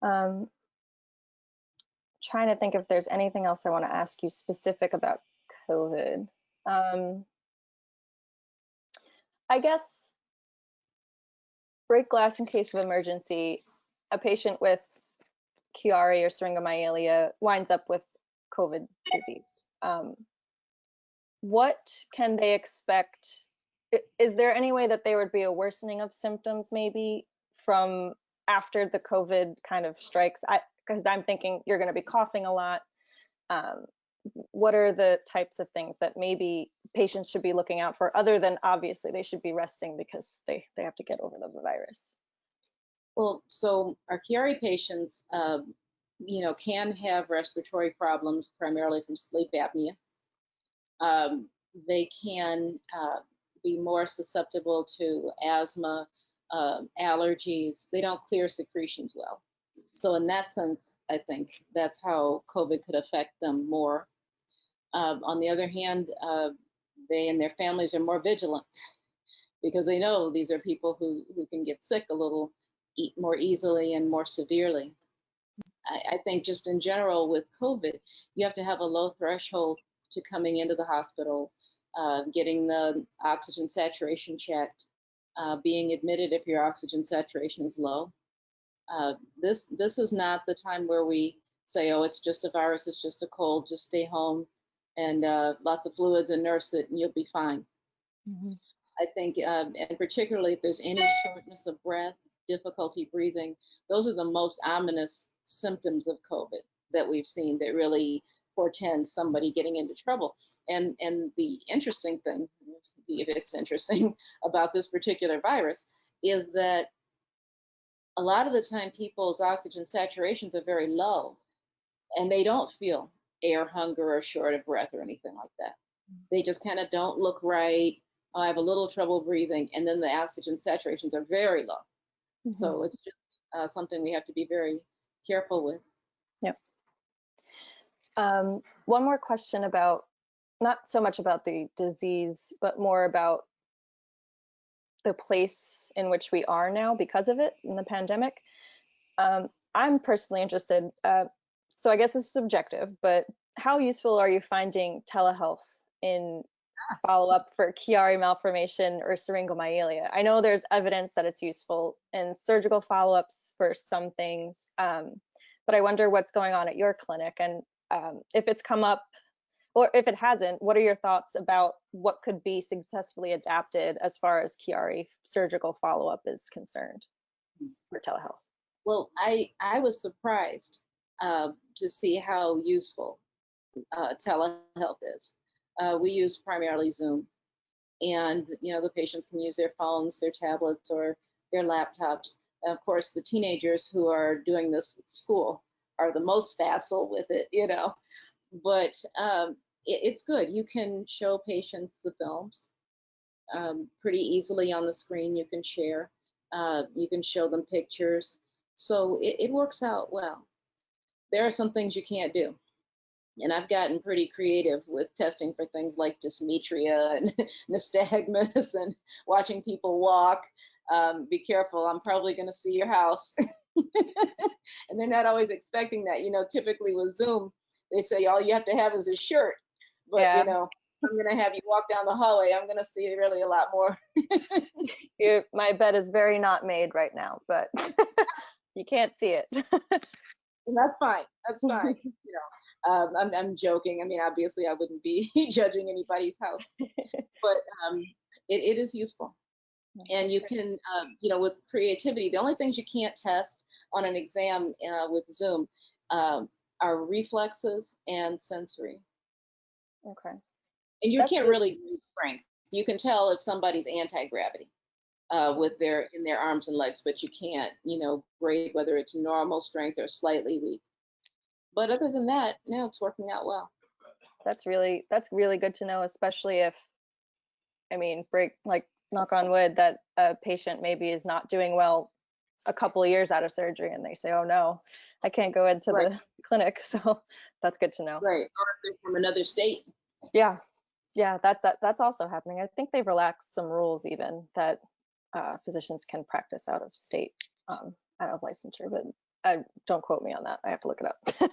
Um, Trying to think if there's anything else I want to ask you specific about COVID. I guess break glass in case of emergency. A patient with Chiari or Syringomyelia winds up with COVID disease. What can they expect? Is there any way that there would be a worsening of symptoms maybe from after the COVID kind of strikes? Because I'm thinking you're going to be coughing a lot. What are the types of things that maybe patients should be looking out for, other than obviously they should be resting because they have to get over the virus? Well, so our Chiari patients, can have respiratory problems primarily from sleep apnea. They can be more susceptible to asthma, allergies. They don't clear secretions well. So in that sense, I think that's how COVID could affect them more. On the other hand, they and their families are more vigilant because they know these are people who can get sick a little more easily and more severely. I think just in general with COVID, you have to have a low threshold to coming into the hospital, getting the oxygen saturation checked, being admitted if your oxygen saturation is low. This is not the time where we say, oh, it's just a virus, it's just a cold, just stay home and lots of fluids and nurse it and you'll be fine. Mm-hmm. I think, and particularly if there's any shortness of breath, difficulty breathing, those are the most ominous symptoms of COVID that we've seen that really portend somebody getting into trouble. And the interesting thing, if it's interesting, about this particular virus is that a lot of the time people's oxygen saturations are very low and they don't feel air hunger or short of breath or anything like that. They just kind of don't look right. Oh, I have a little trouble breathing, and then the oxygen saturations are very low. Mm-hmm. So it's just something we have to be very careful with. Yep. One more question about, not so much about the disease, but more about the place in which we are now because of it in the pandemic. I'm personally interested, so I guess this is subjective, but how useful are you finding telehealth in follow-up for Chiari malformation or syringomyelia? I know there's evidence that it's useful in surgical follow-ups for some things, but I wonder what's going on at your clinic, and if it's come up, or if it hasn't, what are your thoughts about what could be successfully adapted as far as Chiari surgical follow-up is concerned for telehealth? Well, I was surprised to see how useful telehealth is. We use primarily Zoom, and the patients can use their phones, their tablets, or their laptops. And of course, the teenagers who are doing this with school are the most facile with it, but it's good. You can show patients the films pretty easily on the screen. You can share, you can show them pictures. So it works out well. There are some things you can't do. And I've gotten pretty creative with testing for things like dysmetria and nystagmus and watching people walk. Be careful, I'm probably going to see your house. And they're not always expecting that. Typically with Zoom, they say all you have to have is a shirt. But, yeah. I'm going to have you walk down the hallway. I'm going to see really a lot more. My bed is very not made right now, but you can't see it. And that's fine. That's fine. I'm joking. I mean, obviously, I wouldn't be judging anybody's house, but it is useful. And you can, with creativity, the only things you can't test on an exam with Zoom are reflexes and sensory. Okay. And you can't really grade strength. You can tell if somebody's anti-gravity in their arms and legs, but you can't, grade whether it's normal strength or slightly weak. But other than that, no, it's working out well. That's really good to know, especially if, knock on wood, that a patient maybe is not doing well a couple of years out of surgery and they say, oh no, I can't go into the clinic. So that's good to know. Right, or if they're from another state. Yeah, that's also happening. I think they've relaxed some rules even that physicians can practice out of state, out of licensure, but don't quote me on that. I have to look it up.